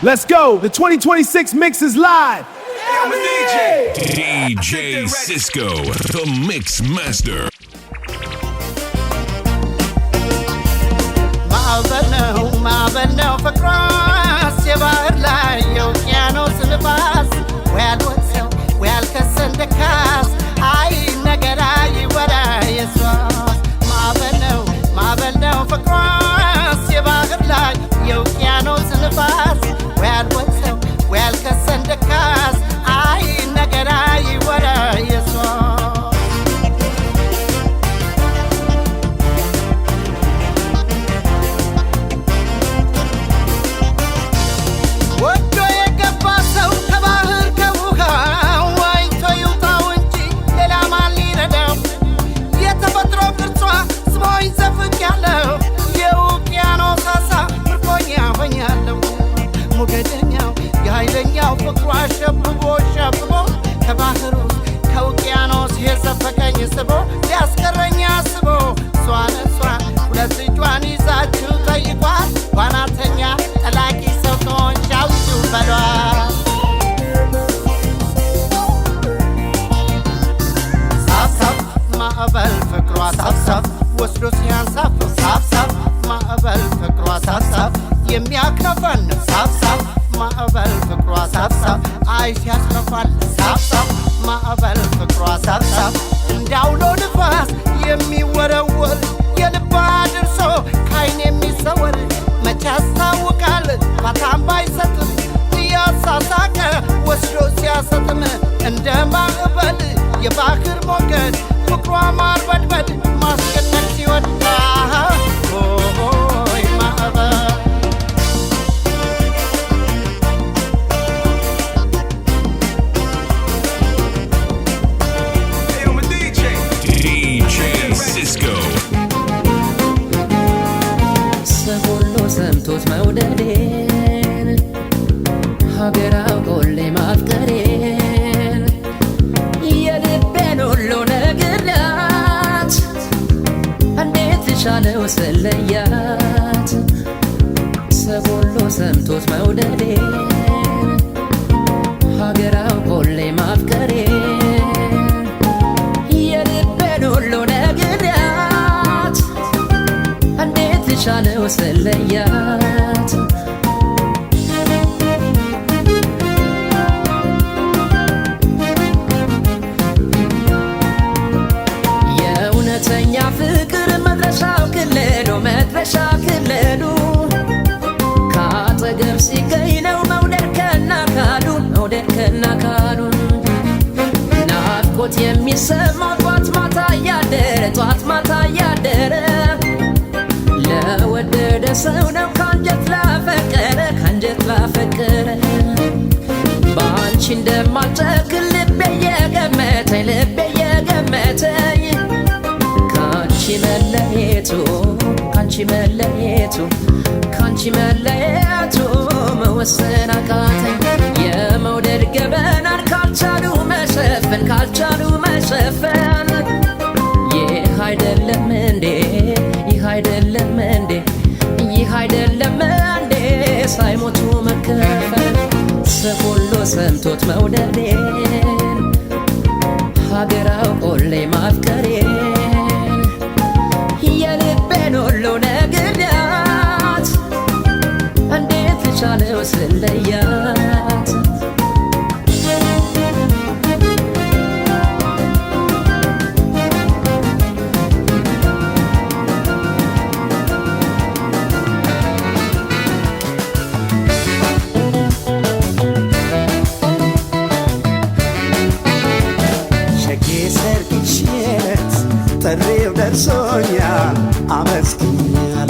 Let's go. The 2026 mix is live. I'm a DJ. DJ Cisco, the Mix Master. ማዕበል ነው ፍቅሯስ የባህር ላይ የውቅያኖስ ንፋስ ወያልወሰው ወያልከሰን ደካስ አይ ነገር አይወራ የሷስ ማዕበል ነው ፍቅሯስ የባህር ላይ የውቅያኖስ ንፋስ ወያልወሰው ወያልከሰን ደካስ አይ ነገር አይወራ የሷስ ሞገደኛው የኃይለኛው ፍቅሯ ሸብቦ ከባህሩ ከውቅያኖስ የዘፈቀኝ ስቦ ሊያስቀረኝ አስቦ እሷን ሁለት እጇን ይዛችሁ ጠይቋት ዋናተኛ ጠላቂ ሰው ከሆንሽ አውጪው በሏት ሳብሳብ ማዕበል ፍቅሯ ሳብሳብ ወስዶ ሲያንሳፍ ሳብሳብ ማዕበል ፍቅሯ ሳብሳብ የሚያክነፈን ሳብሳብ ማዕበል ፍቅሯ ሳብሳብ አይ ሲያስነፋል ሳብሳብ ማዕበል ፍቅሯ ሳብሳብ እንዳውሎ ንፋስ የሚወረወር የልባ ድርሶ ካይን የሚሰወር መቼ ያስታውቃል ባታም ባይሰጥም እያሳሳቀ ወስዶ ሲያሰጥም እንደ ማዕበል የባህር ሞገድ ፍቅሯ ማርበድበድ ማስጨነቅ ሲወዳ ሆይ ማዕበል ሰምቶት መውደዴን ሀገር አውቆሌ ማፍቀሬን የልቤን ሁሉ ነግሬያት እንዴት ሻለው ስለያት ሰው ሁሉ ሰምቶት መውደዴን ሀገር አውቆሌ ማፍቀሬን የልቤን ሁሉ ነግሬያት እንዴት ሻለው ስለያት የእውነተኛ ፍቅር መድረሻው ክልሉ ከአጠገብ ሲገኝ ነው መውደድ ከናካሉ ናፍቆት የሚሰማው ጧት ማታ ያደረ ለወደደ ሰው ነው ካንጀት ላፈቀረ በአንቺ እንደማልጨክን ልቤ የገመተኝ ካንቺ መለየቱ መወሰን አቃተኝ የመውደድ ገበናን ካልቻሉ መሸፈን ይህ አይደለም እንዴ ሳይሞቱ መከፈል ሰው ሁሉ ሰምቶት መውደዴን ሀገር አውቆሌ ማፍቀሬን የልቤን ሁሉ ነግሬያት እንዴት ቻለው ስለያት ጥሪው ደርሶኛል አመስግኛል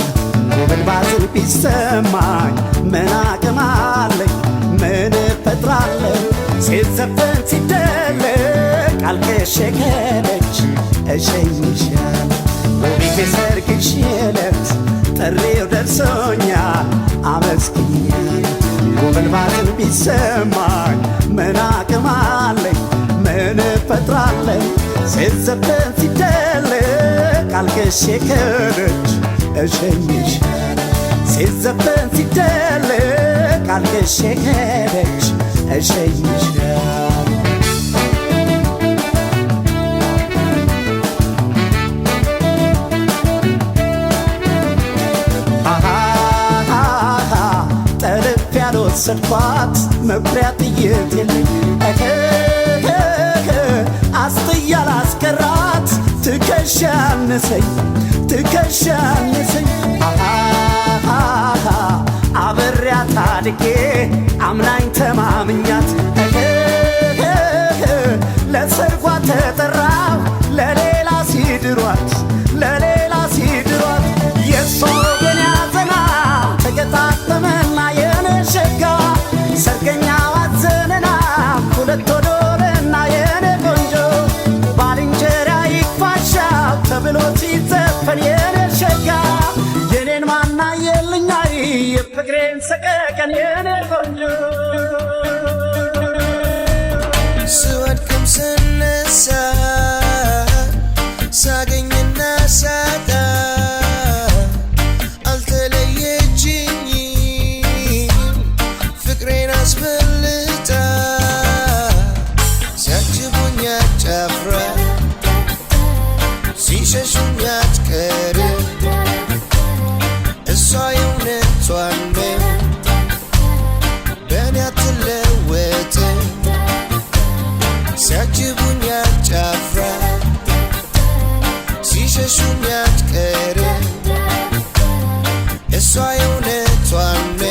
ጎበል ባዝል ቢሰማኝ ምን አቅም አለኝ ምን እፈጥራለሁ ሲዘፈን ሲደለቅ አልቅሼ ከሄደች እሸኝሻለሁ ውቢቴ ሰርግሽ ዕለት ጥሪው ደርሶኛል አመስግኛል ጎበል ባዝል ቢሰማኝ ምን አቅም አለኝ ምን እፈጥራለሁ ሲዘፈን ሲደለቅ አልቅሼ ከሄደች እሸኝሻለሁ ሲዘፈን ሲደለቅ ታግሼ ሄደች እሸኝሻለሁ ወሰድኳት መኩሪያ ጥይት የለኝ አስጥያ ላስቀራት ትከሻነሰኝ አብሬያት አድጌ አምናኝ ተማምኛት ለሰርጓ ተጠራሁ ለሌላ ሲድሯት የሷ ወገን ያዘና ተገጣጠመና የነሸጋ ሰርገኛው አዘነና ሁለት ወዶርና የኔ ቆንጆ ባልንጀራ ይክፋሻው ተብሎ ሲዘፈን የኔ ሸጋ የኔን ማና የልኛይ የፍቅሬን ሰቀቀን የኔ ቆንጆ ስወድቅም ስነሳ ሳገኝና ሳጣ አስበልጣ ሲያጅቡኝ አጫፍራ ሲሸሹኝ አትቀር እሷ የእውነቷን ነው በእኔ አትለወጥ ሲያጅቡኝ አጫፍራ ሲሸሹኝ አትቀር እሷ የእውነቷን ነው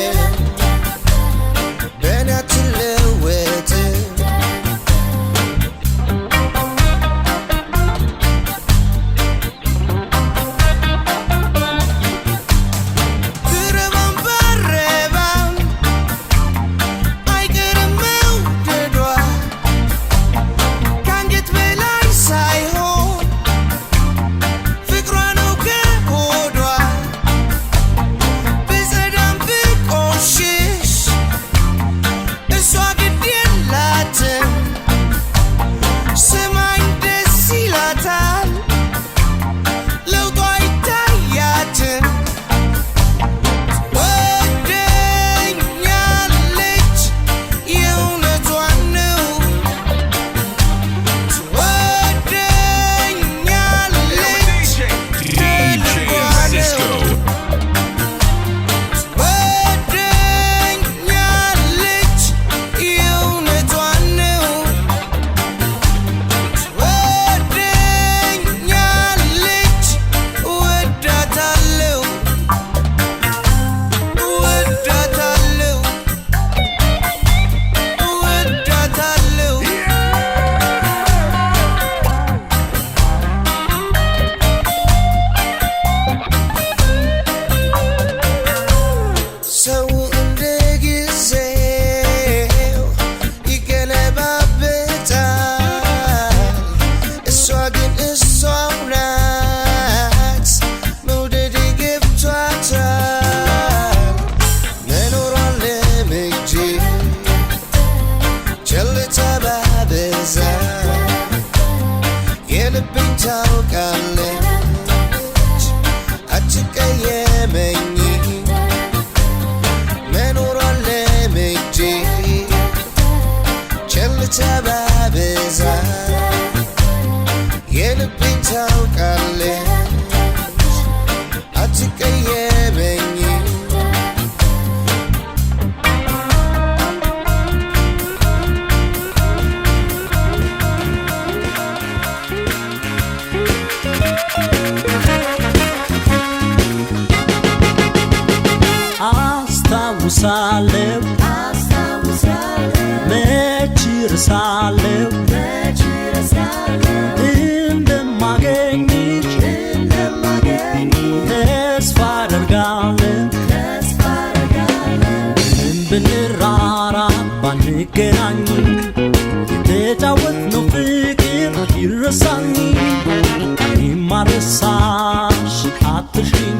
ታውቃለች አትቀየመኝ መኖሯን ለምጄ ቸልታ ባበዛ የልቤን ታውቃለች አትቀየመኝ አስታውሳለሁ መች ረሳለሁ እንደማገኝሽ ተስፋ አደርጋለሁ ምንም ብንራራቅ ባንገናኝ የተጫወትነው ፍቅር ይረሳኝ እኔማ ረሳሽ አትሽኝ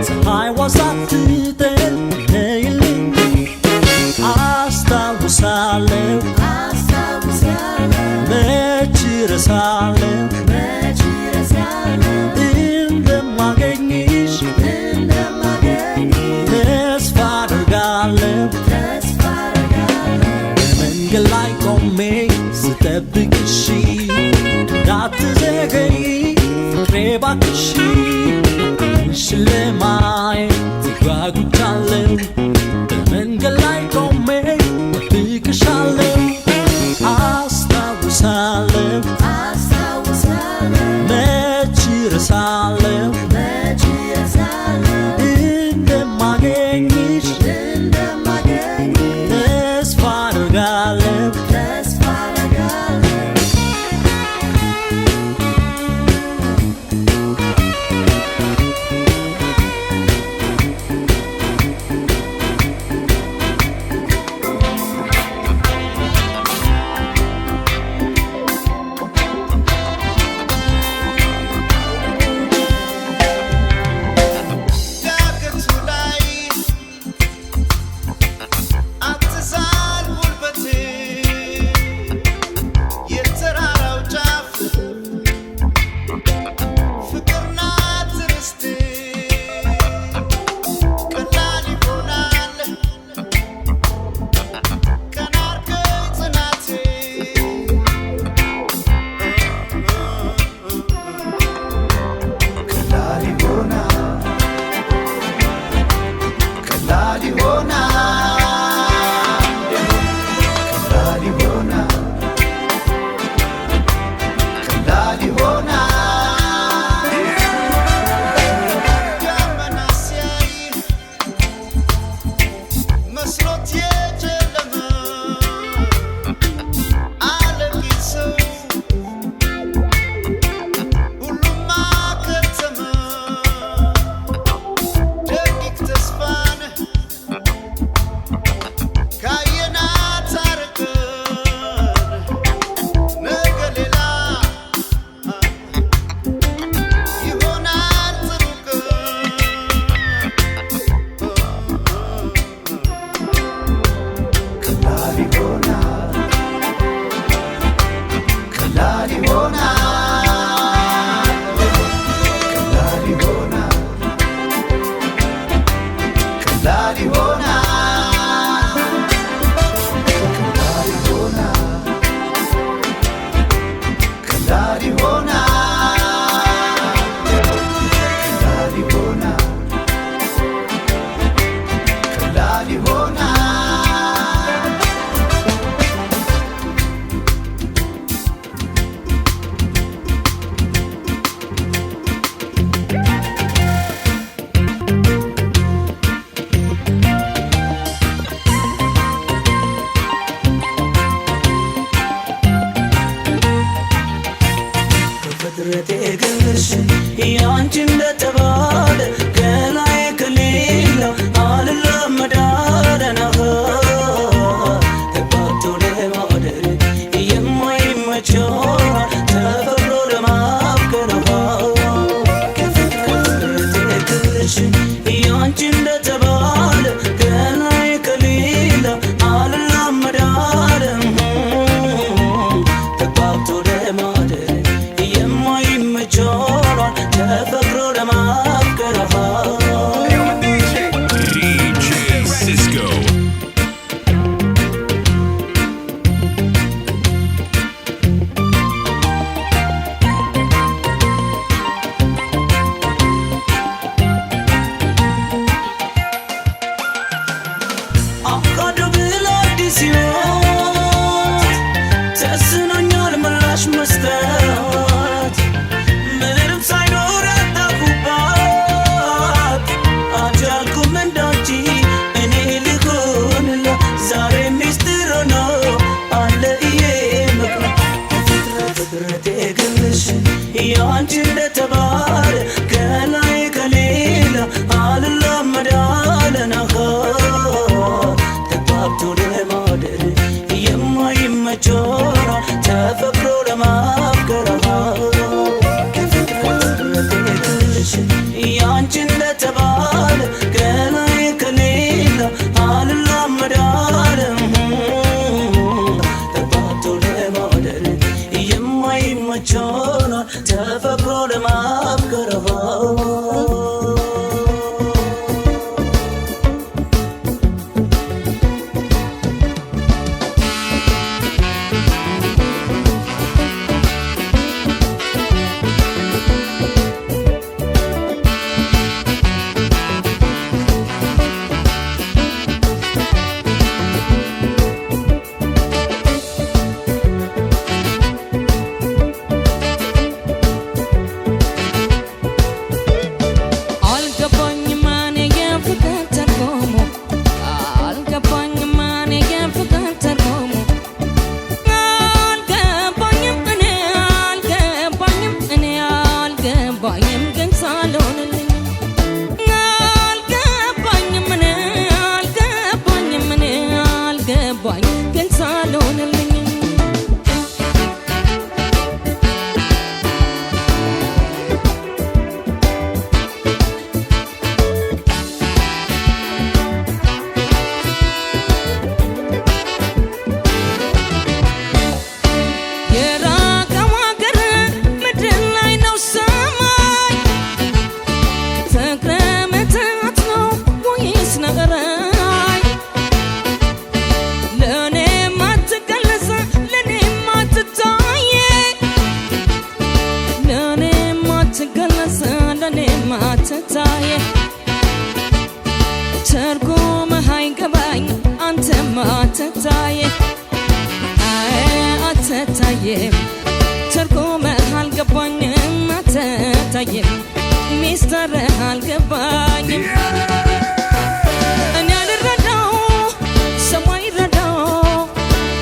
ፀሐይዋ ሳትጠልቅ ነይልኝ አስታውሳለሁ መች ረሳለሁ እንደማገኝሽ ተስፋ አደርጋለሁ በመንገድ ላይ ቆሜ ስጠብቅሽ እንዳትዘገይ ፍቅሬ ባክሽ ዓይንሽን ለማየት ጓጉቻለሁ በመንገድ ላይ ቆሜ እጠብቅሻለሁ አስታውሳለሁ መች እረሳለሁ እንደማገኝሽ ተስፋ አደርጋለሁ አልታየም ትርጉምህ አልገባኝም አትታየም ሚስጥርህ አልገባኝም እኔ አልረዳው ሰው አይረዳው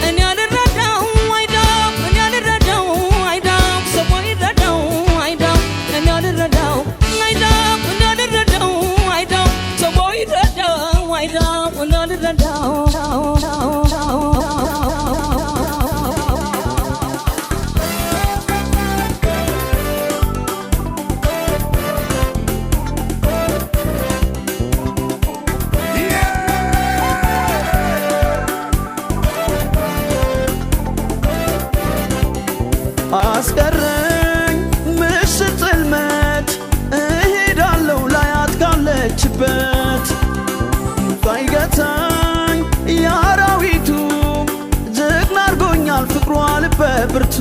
እኔ አልረዳው አይዳው እኔ አልረዳው አይዳው ሰው አይረዳው አይዳው እኔ አልረዳው አይዳው እኔ አልረዳው አይዳው ሰው አይረዳው አይዳው እኔ አልረዳው አስቀረኝ ምሽት ጽልመት እሄዳለሁ ላያት ካለችበት ባይገታኝ የአራዊቱ ጀግና አርጎኛል ፍቅሯ ልበ ብርቱ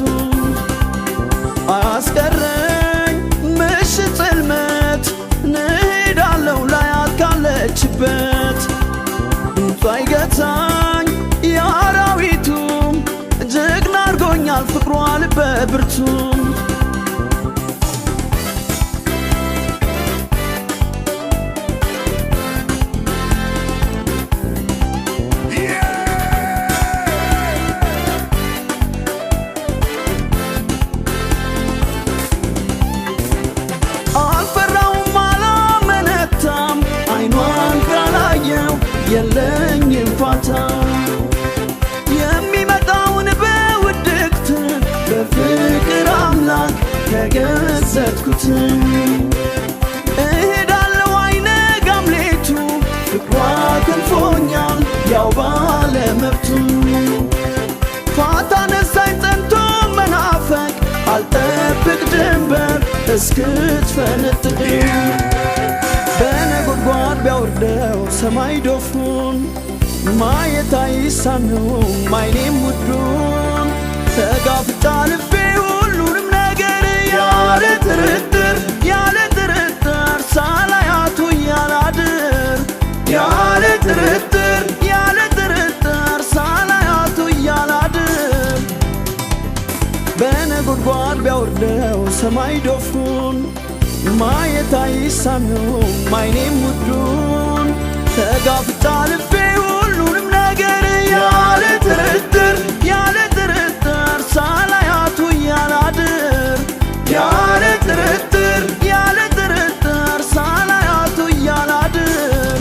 አስቀረኝ ምሽት ጽልመት እሄዳለሁ ላያት ካለችበት ባይገታኝ የአራዊቱ ጀግና አርጎኛል ፍቅሯ ልበ ብርቱ አልፈራውም አላመነታም አይኗን ካላየው የለኝም ፋታ የሚመጣውን በውድቅት በፍቅር አምላክ ከገዘትኩት እሄዳለሁ አይነጋም ሌቱ ፍቅሯ ክንፎኛል ያው ባለመብቱ ፋታ ነሳኝ ጸንቶ መናፈቅ አልጠብቅ ድንበር እስክትፈነጥቅ በነጎድጓድ ቢያወርደው ሰማይ ዶፉን ማየት አይሳነውም አይኔም ውዱን ተጋፍጣ ልቤ ሁሉንም ነገር ያለ ጥርጥር ሳላያቱ ያላድር ያለ ጥርጥር ሳላያቱ ያላድር በነጎድጓድ ቢያወርደው ሰማይ ዶፉን ማየት አይሳነውም አይኔም ውዱን ተጋፍጣ ልቤ ሁሉንም ነገር ያለ ጥርጥር ሳላያቱ ያላድር ያለ ጥርጥር ሳላያቱ ያላድር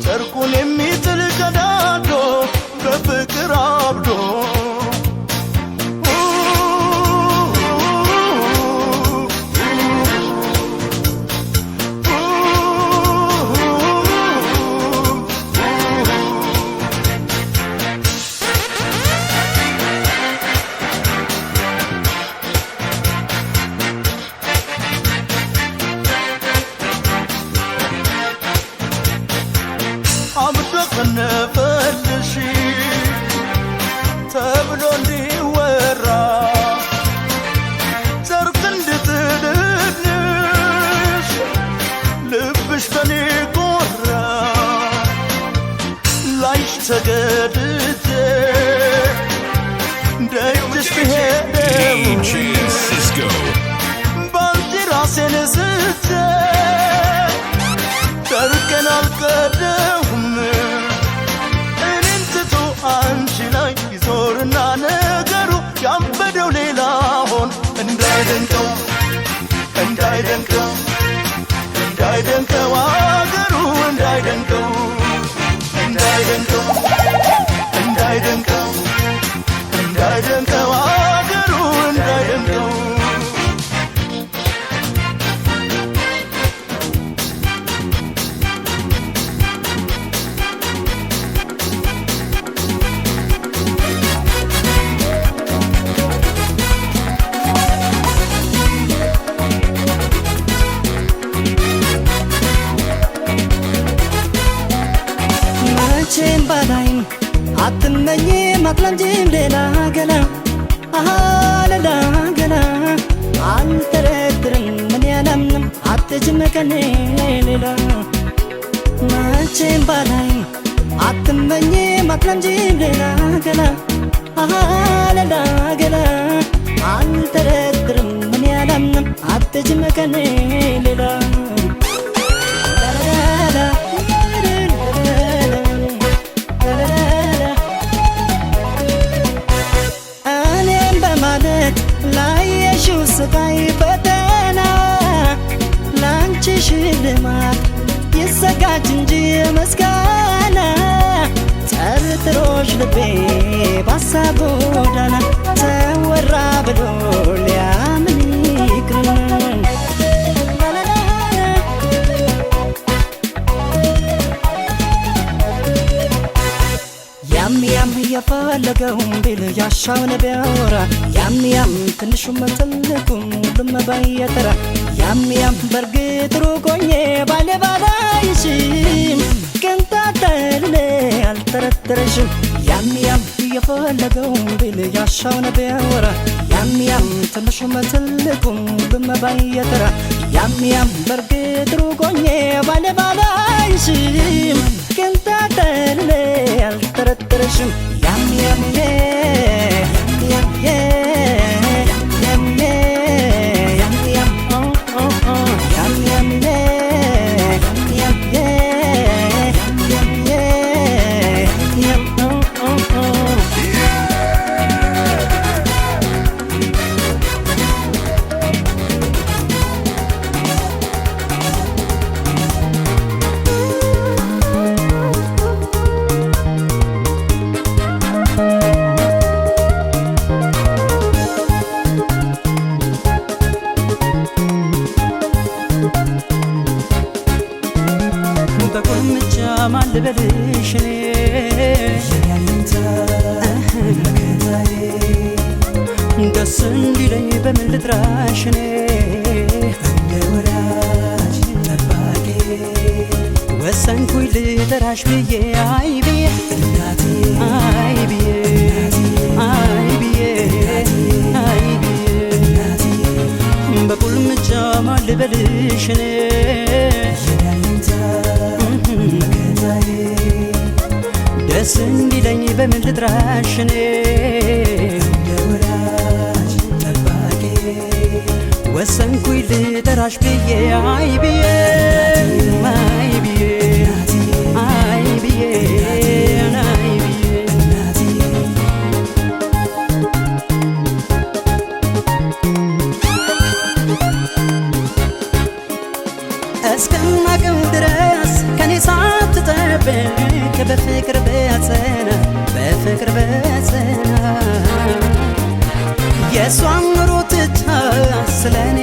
ጨርቁን የሚጥል ቀዳዶ በፍቅር አብዶ አብዶ ከነፈልሽ ተብሎ እንዲወራ ጨርቅ እንድትልልሽ ልብሽ ከኔ ጎራ ላይሽ ተገድጄ ደጅሽ ብሄደው DJ Cisco. ባንቺ ራሴን ስቼ ጨርቄን አልቀደሁም እኔን ትቶ አንቺ ላይ ይዞርና ነገሩ ያበደው ሌላ ሆን እንዳይደንቀው አገሩ እንዳይደንቀው አገሩ እንዳይደንቀው አንቺን ባላይም አትመኝም አትለምጂም ሌላ ገላ ሌላ ገላ አልጠረጥርም ምን ያላምንም አትጅም ከኔ ሌላ አንቺን ባላይም አትመኝም አትለምጂም ሌላ ገላ ሌላ ገላ አልጠረጥርም ምን ያላምንም አትጅም ከኔ ሌላ ስቃይ ፈተና ላንቺ ሽልማት ይዘጋጅ እንጂ ምስጋና ጠርጥሮሽ ልቤ ባሳብ ጎዳና ተወራ ብሎ ሊያምን ይቅር ያም የፈለገውን ቢል ያሻውን ቢያወራ ያም ትንሹም ትልቁም ሁሉም ባየተራ ያም በርግጥ ሩቆኜ ባለ ባላይሽም ቅንጣት አልጠረጥርሽም ያም የፈለገውን ቢል ያሻውን ቢያወራ ያም ትንሹም ትልቁም ሁሉም ባየተራ ያም በርግጥ ሩቆኜ ባለ ባላይሽም ቅንጣት አልጠረጥርሽም ያም ልበልሽ ደስ እንዲለኝ በምን ልጥራሽ እንደ ወዳጅ ጠባቂ ወሰንኩኝ ልጠራሽ ብዬ አይ ብዬ አይ ብዬ አይ ብዬ አይ ብዬ በቁልምጫ ማን ልበልሽ ደስ እንዲለኝ በምን ልጥራሽ እንደ ወዳጅ ጠባቂ ወሰንኩኝ ልጠራሽ ብዬ አይ ብዬ አይ ብዬ አይ ብዬ አይ ብዬ እስከማውቀው ድረስ ከኔ ሳትጠብቅ በፍቅር በፍቅር በጸና የሷን ኑሮ ትታ ስለኔ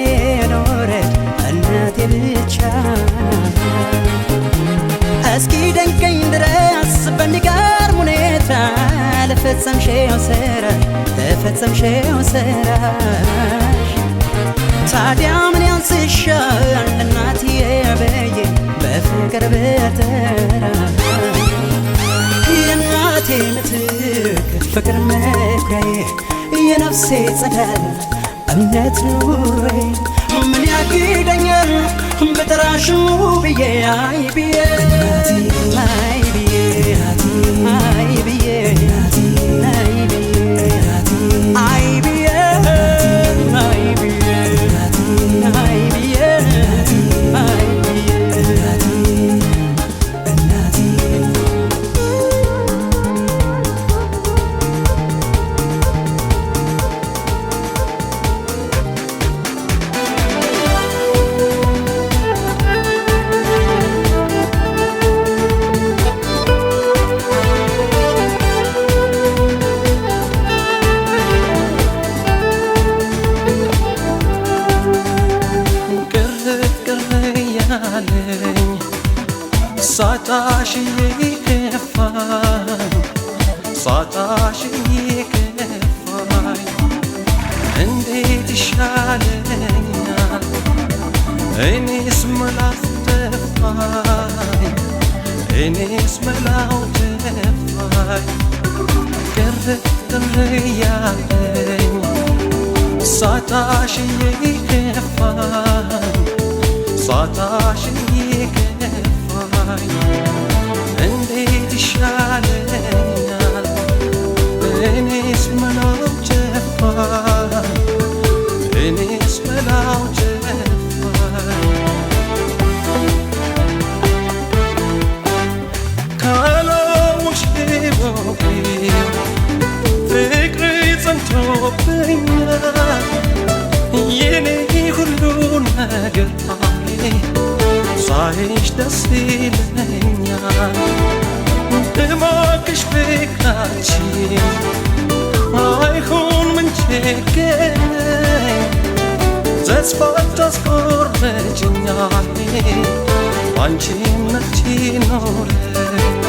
ኖረች እናቴ ብቻ እስኪ ደንቀኝ ድረስ በሚገርም ሁኔታ ለፈጸምሽው ስራሽ ታዲያ ምን ያንስሻል እናትዬ በዬ በፍቅር በተራ የእናቴ ምትክ ፍቅር መኩሪያዬ የነፍሴ ጸዳል እምነት ኑሮዬ ምን ያግደኛል በጠራሽ ብዬ አይ ብዬ አይ ብዬ አይ ብዬ አይ ብዬ አይ ብዬ አይ ብዬ አይ ብዬ አይ ሳጣሽ የከፋኝ ሳጣሽ የከፋኝ እንዴት ይሻለኛል እኔስ መላስ ጠፋኝ እኔስ መላው ጠፋኝ ቅር ያለኝ ሳጣሽ የከፋኝ ሳጣሽ የከፋኝ እንዴት ይሻለኛል እኔስ መላው ጠፋኝ እኔስ መላው ጠፋኝ ካላወቅሽ ፍቅር ጸንቶብኛል የኔ ሁሉ ነገር ሳይሽ ደስ ይለኛል እባክሽ ፍቅራችን አይሁን ምን ቸገረኝ ተስፋ ታስቆርጭኛል አንቺነት ይኖረኝ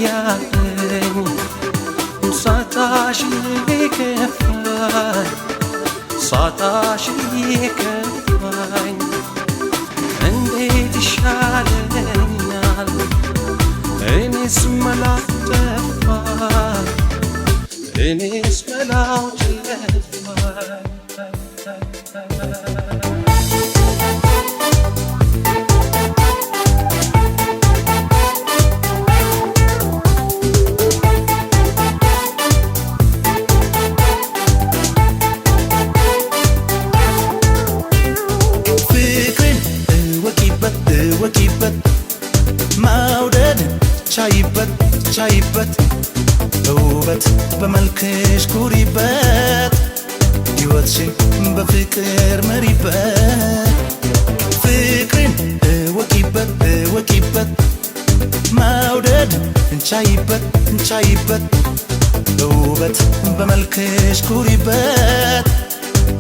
ያለኝ ሳጣሽ የከፋኝ ሳጣሽ የከፋኝ እንዴት ይሻለኛል እኔስ መላው ጠፋኝ እኔስ መላው ጠፋኝ ቻይበት በውበት በመልክሽ ኩሪበት ሕይወትሽን በፍቅር መሪበት ፍቅርን እወቂበት መውደድ እንቻይበት በውበት በመልክሽ ኩሪበት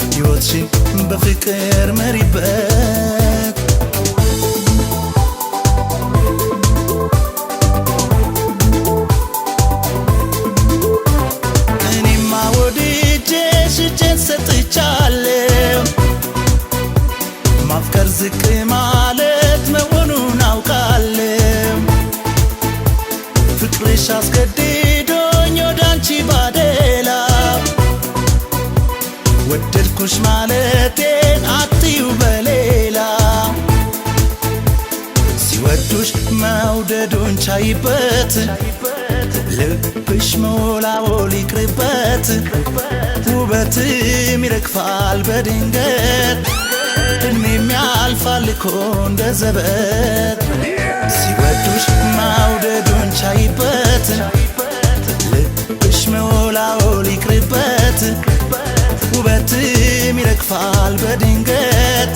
ሕይወትሽን በፍቅር መሪበት ሰጥቻለሁ ማፍቀር ዝቅ ማለት መሆኑን አውቃለሁ ፍቅርሽ አስገድዶኝ ወዳንቺ ባደላ ወደድኩሽ ማለቴን አትዩ በሌላ ሲወዱሽ መውደዱን ቻይበት ልብሽ ሞላወል ይቅርበት ውበትም ይረግፋል በድንገት እድሜም ያልፋል እኮ እንደ ዘበት ሲወዱሽ መውደዱን ቻይበት ልብሽ ሞላወል ይቅርበት ውበትም ይረግፋል በድንገት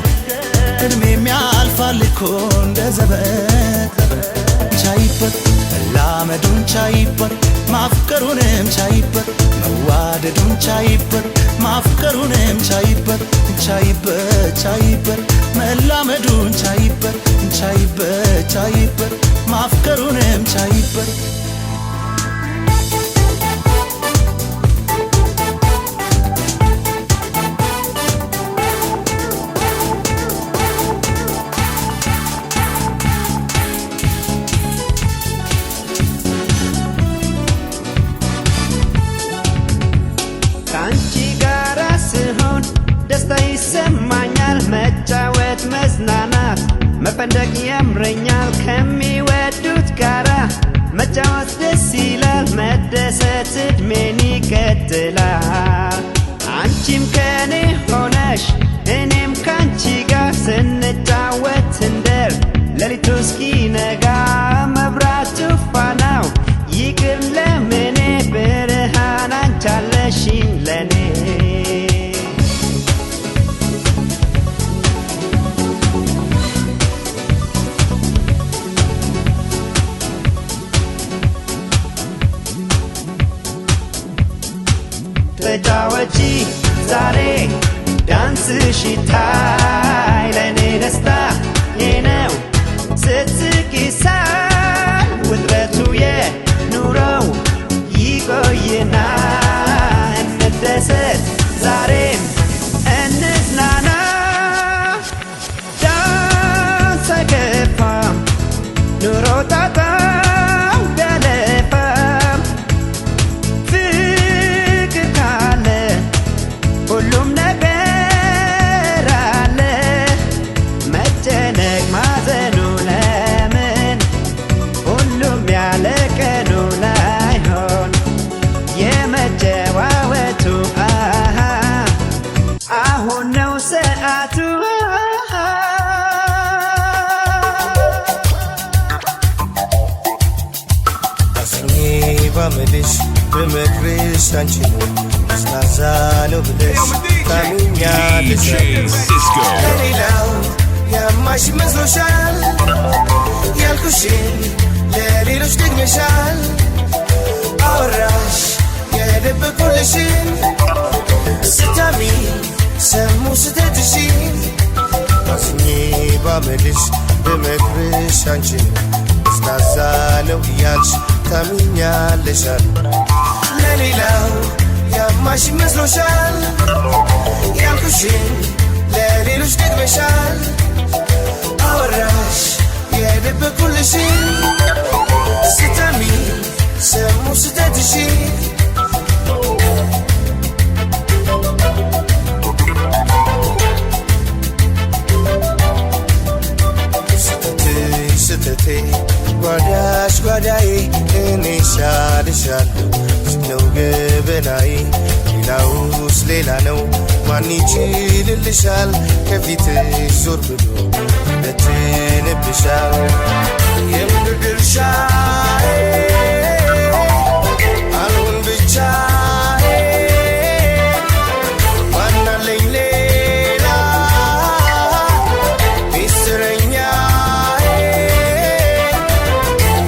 እድሜም ያልፋል እኮ እንደ ዘበት ቻይበት መላመዱን ቻይበት ማፍቀሩንም ቻይበት መዋደዱን ቻይበት ማፍቀሩንም ቻይበት መላመዱን ቻይበት ማፍቀሩንም ቻይበት ይሰማኛል መጫወት መዝናናት መፈንደቅ ያምረኛል ከሚወዱት ጋራ መጫወት ደስ ይላል መደሰት እድሜን ይቀጥላል አንቺም ከኔ ሆነሽ እኔም ካንቺ ጋር ስንጫወት እንደር ሌሊቱ እስኪነጋ መብራቱ ፋናው ይቅር ለምኔ ብርሃን አንቻለሽኝ ለኔ ተጫወቺ ዛሬ ዳንስሽ ይታይ ለኔ ደስታ የነው ባመልሽ በመክርሽ አንቺን ስታዛለው ብለሽ ታምኛለሽ DJ Cisco. ለሌላው ያማሽ መስሎሻል ያልኩሽን ለሌሎች ደግመሻል አወራሽ የደበቁልሽን ስታሚ ሰሙ ስተትሽን አዝኜ ባመልሽ በመክርሽ አንቺን ስታዛለው እያልሽ ታምኛለሻል ለሌላው ያማሽ መስሎሻል ያልኩሽን ለሌሎች ደግመሻል አወራሽ የደበቁልሽን ስታሚ ሰሙ ስተትሽን ስተቴ ጓዳሽ ጓዳዬ እኔ ሻልሻለሁ ነው ገበናዬ ሌላውስ ሌላ ነው ማን ይችልልሻል ከፊትሽ ዞር ብሎ በትንብሻል የምድር ድርሻዬ አልሆን ብቻዬ ማናለኝ ሌላ ሚስጥረኛዬ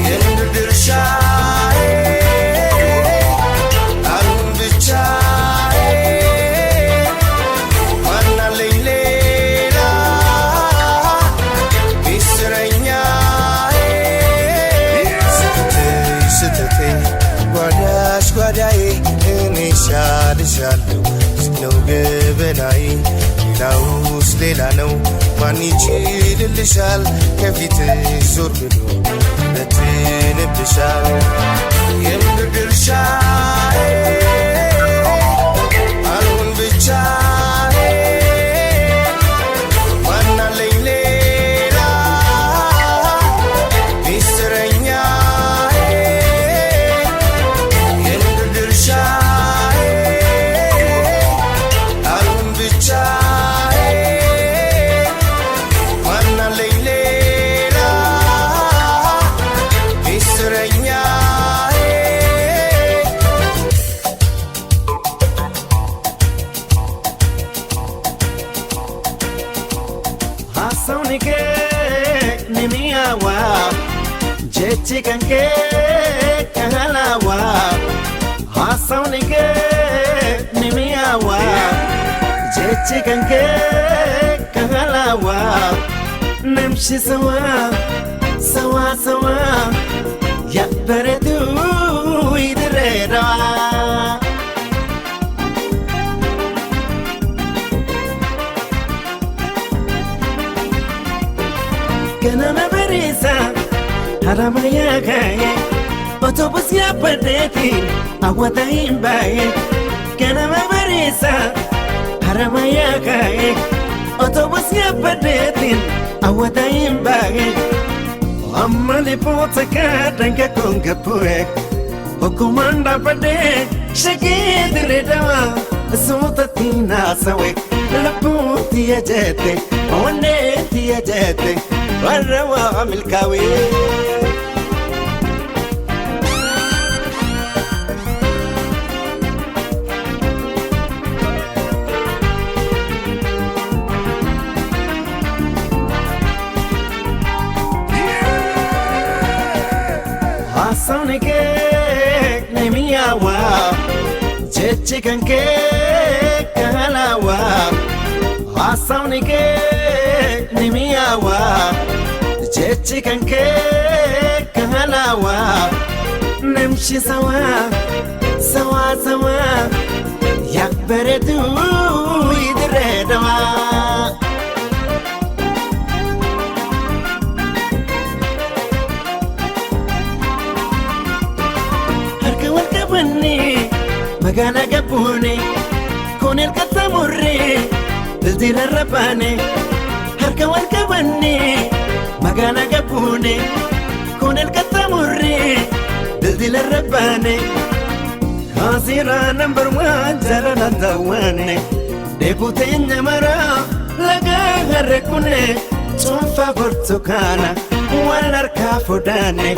የምድር ድርሻዬ አልሆን ብቻዬ ማናለኝ ሌላ ሚስጥረኛዬ ስተቴ ጓዳሽ ጓዳዬ እኔ ሻልሻለሁ ነው ገበናዬ ሌላውስ ሌላ ነው ማን ይችልልሻል ከፊትሽ ዞር ብሎ በትንብሻል የምድር ድርሻዬ አልሆን ብቻዬ ማናለኝ ሌላ ሚስጥረኛዬ የምድር ድርሻዬ አልሆን ብቻዬ ማናለኝ ሌላ ሚስጥረኛዬ Hasaunike nimiawa jechi kanke kahalawa Hasaunike nimiawa jechi kanke kahalawa Namshi sawa sawa sawa ya beredu idrera Ganama barisa haramaya kaye Otobus ya padeti awata imbaye Ganama barisa haramaya kaye Otobus ya padeti awata imbaye Amma lipota ka danga konga pue Okumanda pade shagidre dawa Sota tina sawe Laputi ya jete Oneti ya jete والروا ملكاوي حصانك نمياوا جتشكنك كهلاوا حصانك نمياوا jechi kanke kahalawa namshi sawa sawa sawa yak beredu idredawa harka walka banni magana gabune konel katamurri dildira rabane harka walka banni magana gabune konel katamurri dildila rabbane hasira number 1 jarana dawane debutenya mara laga harkune tonfa portokana والأركا فداني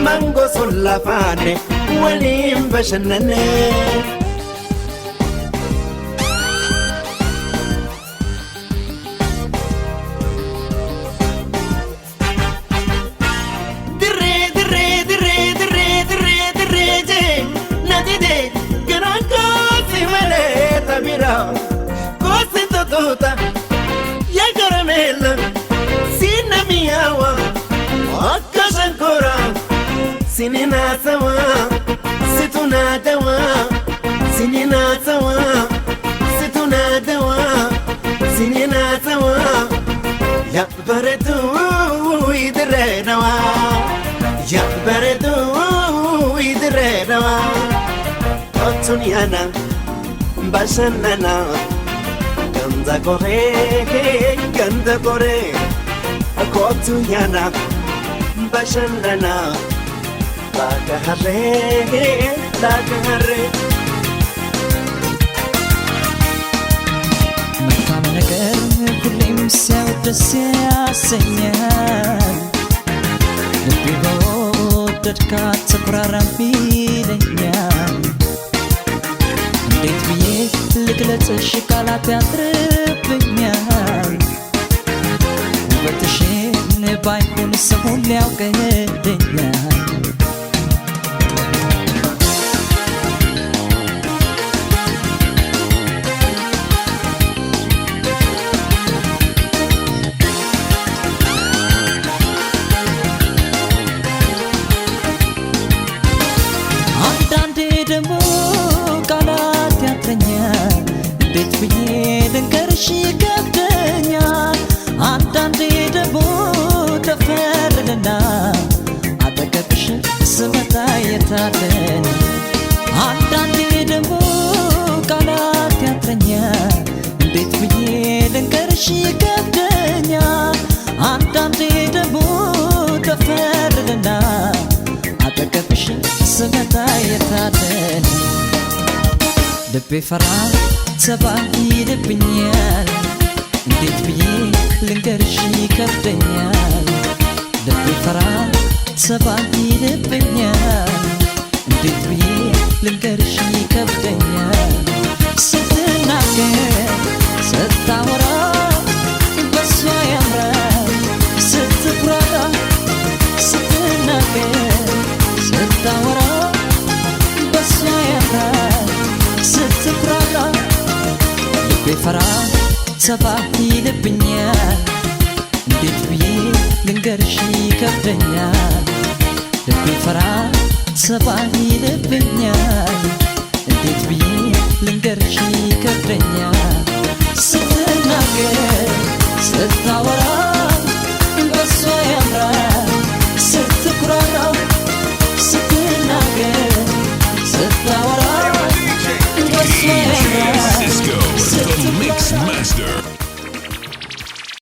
مانغو سلافاني وليم بشنني Cosito tuta, ya caramella, sinna miawa, akasha ancora, sinina sawa, situna dawa, sinina sawa, situna dawa, sinina sawa, ya baretu idrenawa, ya baretu idrenawa, otuniana. بشننا كندا كوري كندا كوري كوتو يانا بشننا لاك هري لاك هري መልካም ነገር ሁሌም ሲያወደስ ያሰኛል ልቤ በወደድካት ተኩራራም ይለኛል እንዴት ብዬ ልግለጽሽ ቃላት ያጥርብኛል ውበትሽን ባይሆን ሰው ሁሉ ያውቅልኛል አንዳንዴ ደግሞ ቃላት ያጥረኛል እንዴት ብዬ ልንገርሽ ይከብደኛል አንዳንዴ ደግሞ ደፈርልና አጠገብሽ ስመጣ የታለን አንዳንዴ ደግሞ ቃላት ያጥረኛል እንዴት ብዬ ልንገርሽ ይከብደኛል አንዳንዴ ደግሞ ደፈርልና አጠገብሽ ስመጣ የታለን ልቤ ፈራ ተባ ይልብኛል እንዴት ብዬ ልንገርሽ ይከብደኛል ልቤ ፈራ ተባ ይልብኛል እንዴት ብዬ ልንገርሽ ይከብደኛል ስትናገር ስታወራ በሷ ያምራል ስትኩራራ ስትናገር ስታወራ በሷ ያምራል ስትኩራራ ልቤ ፈራ ተባ ይልብኛል እንዴት ብዬ ልንገርሽ ይከብደኛል ልቤ ፈራ ተባ ይልብኛል እንዴት ብዬ ልንገርሽ ይከብደኛል ስትናገር ስታወራ